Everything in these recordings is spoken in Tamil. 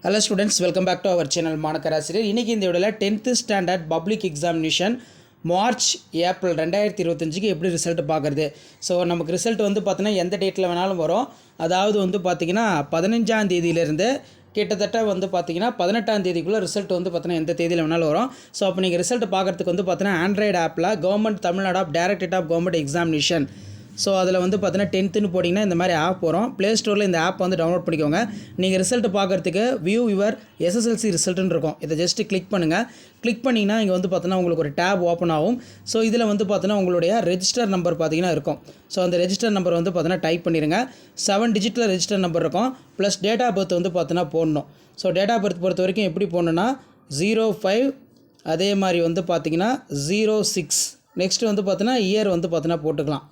Hello students, welcome back to our channel மாணக்கராசிரியர். இன்னைக்கு இந்த வீடியோல 10th standard public examination March April 2025க்கு எப்படி ரிசல்ட் பார்க்குறது. ஸோ நமக்கு ரிசல்ட் வந்து பார்த்தீங்கன்னா எந்த டேட்டில் வேணாலும் வரும். அதாவது வந்து பார்த்தீங்கன்னா 15ஆம் தேதியிலேருந்து கிட்டத்தட்ட வந்து பார்த்தீங்கன்னா 18ஆம் தேதிக்குள்ளே ரிசல்ட் வந்து பார்த்தீங்கன்னா எந்த தேதியில் வேணாலும் வரும். ஸோ அப்போ நீங்கள் ரிசல்ட் பார்க்குறதுக்கு வந்து பார்த்தீங்கன்னா ஆண்ட்ராய்டு ஆப்பில் government Tamil Nadu app directorate of government examination. So அதில் வந்து பார்த்தீங்கன்னா 10th போட்டிங்கன்னா இந்த மாதிரி ஆப் வரும். ப்ளே ஸ்டோரில் இந்த ஆப் வந்து டவுன்லோட் பண்ணிக்கோங்க. நீங்கள் ரிசல்ட் பார்க்குறதுக்கு வியூ யுவர் எஸ்எஸ்எல்சி ரிசல்ட்டுன்னு இருக்கும். இதை ஜஸ்ட்டு கிளிக் பண்ணுங்கள். கிளிக் பண்ணிங்கன்னா இங்கே வந்து பார்த்தீங்கன்னா உங்களுக்கு ஒரு டேப் ஓப்பன் ஆகும். ஸோ இதில் வந்து பார்த்தீங்கன்னா உங்களுடைய ரெஜிஸ்டர் நம்பர் பார்த்தீங்கன்னா இருக்கும். ஸோ அந்த ரெஜிஸ்டர் நம்பர் வந்து பார்த்தீங்கன்னா டைப் பண்ணிடுங்க. 7 டிஜிட்டில் ரெஜிஸ்டர் நம்பர் இருக்கும். ப்ளஸ் டேட் ஆஃப் பர்த் வந்து பார்த்தீங்கன்னா போடணும். ஸோ டேட் ஆஃப் பர்த் பொறுத்த வரைக்கும் எப்படி போடணுன்னா 05 அதே மாதிரி வந்து பார்த்தீங்கன்னா 06 நெக்ஸ்ட்டு வந்து பார்த்தீங்கன்னா இயர் வந்து பார்த்தீங்கன்னா போட்டுக்கலாம்.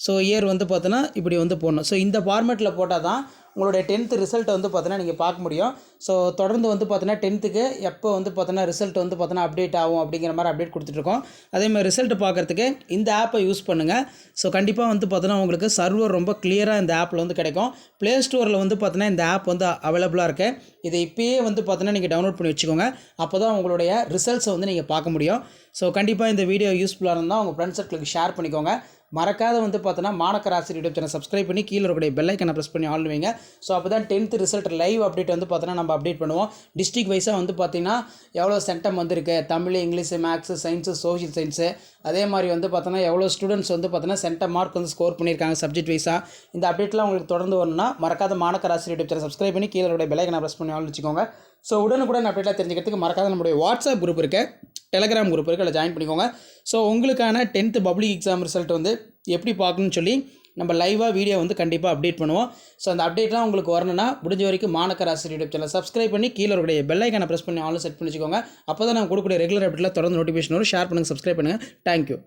ஸோ இயர் வந்து பார்த்தோன்னா இப்படி வந்து போடணும். ஸோ இந்த ஃபார்மேட்டில் போட்டால் தான் உங்களுடைய 10th ரிசல்ட்டை வந்து பார்த்தோன்னா நீங்கள் பார்க்க முடியும். ஸோ தொடர்ந்து வந்து பார்த்தோன்னா 10th எப்போ வந்து பார்த்தோன்னா ரிசல்ட் வந்து பார்த்தோன்னா அப்டேட் ஆகும் அப்படிங்கிற மாதிரி அப்டேட் கொடுத்துட்ருக்கோம். அதேமாதிரி ரிசல்ட் பார்க்குறதுக்கு இந்த ஆப்பை யூஸ் பண்ணுங்கள். ஸோ கண்டிப்பாக வந்து பார்த்தோன்னா உங்களுக்கு சர்வர் ரொம்ப கிளியராக இந்த ஆப்பில் வந்து கிடைக்கும். ப்ளே ஸ்டோரில் வந்து பார்த்தோன்னா இந்த ஆப் வந்து அவைலபிளாக இருக்குது. இதை இப்போயே வந்து பார்த்தோன்னா நீங்கள் டவுன்லோட் பண்ணி வச்சுக்கோங்க. அப்போ தான் உங்களுடைய ரிசல்ட்ஸை வந்து நீங்கள் பார்க்க முடியும். ஸோ கண்டிப்பாக இந்த வீடியோ யூஸ்ஃபுல்லாக இருந்தால் உங்கள் ஃப்ரெண்ட்ஸ் சர்க்கிளுக்கு ஷேர் பண்ணிக்கோங்க. மறக்காத வந்து பார்த்தோன்னா மாணக்கராசிரியர் யூடியூப் சேனல் சப்ஸ்கிரைப் பண்ணி கீழே இருக்கக்கூடிய பெல் ஐக்கனை ப்ரெஸ் பண்ணி ஆல் வைங்க. ஸோ அப்போ தான் 10th ரிசல்ட் லைவ் அப்டேட் வந்து பார்த்தோன்னா நம்ம அப்டேட் பண்ணுவோம். டிஸ்ட்ரிக்ட் வைஸாக வந்து பார்த்திங்கன்னா எவ்வளோ சென்டம் வந்திருக்கு, Tamil, English, maths, science, social science, அதே மாதிரி வந்து பார்த்தோன்னா எவ்வளோ ஸ்டூடெண்ட்ஸ் வந்து பார்த்தோன்னா சென்டம் மார்க் வந்து ஸ்கோர் பண்ணியிருக்காங்க சப்ஜெக்ட் வைஸாக. இந்த அப்டேட்லாம் உங்களுக்கு தொடர்ந்து வரணும்னா மறக்காத மாணக்கராசிரியர் யூடியூப் சேனல் சப்ஸ்கிரைப் பண்ணி கீழே இருக்கக்கூடிய பெல் ஐக்கனை ப்ரெஸ் பண்ணி ஆல் வச்சுக்கோங்க. ஸோ உடனுக்குடன் அப்டேட்லாம் தெரிஞ்சுக்கிறதுக்கு மறக்காத நம்மளுடைய வாட்ஸ்அப் குரூப் இருக்குது, டெலகிராம் குரூப் இருக்குது, அதில் ஜாயின் பண்ணிக்கோங்க. ஸோ உங்களுக்கான 10th பப்ளிக் எக்ஸாம் ரிசல்ட் வந்து எப்படி பார்க்கணும்னு சொல்லி நம்ம லைவாக வீடியோ வந்து கண்டிப்பாக அப்டேட் பண்ணுவோம். ஸோ அந்த அப்டேட்லாம் உங்களுக்கு வரணும்னா முடிஞ்ச வரைக்கும் மாணக்கராசிரியர் யூடியூப் சேனல் சப்ஸ்கிரைப் பண்ணி கீழே இருக்கக்கூடிய பெல் ஐக்கனை ப்ரெஸ் பண்ணி ஆல் செட் பண்ணி வச்சுக்கோங்க. அப்போ தான் நான் கொடுக்கக்கூடிய ரெகுலர் அப்டேட்டில் தொடர்ந்து நோட்டிஃபிகேஷன் வரும். ஷேர் பண்ணுங்கள், சப்ஸ்கிரைப் பண்ணுங்கள். தேங்க்யூ.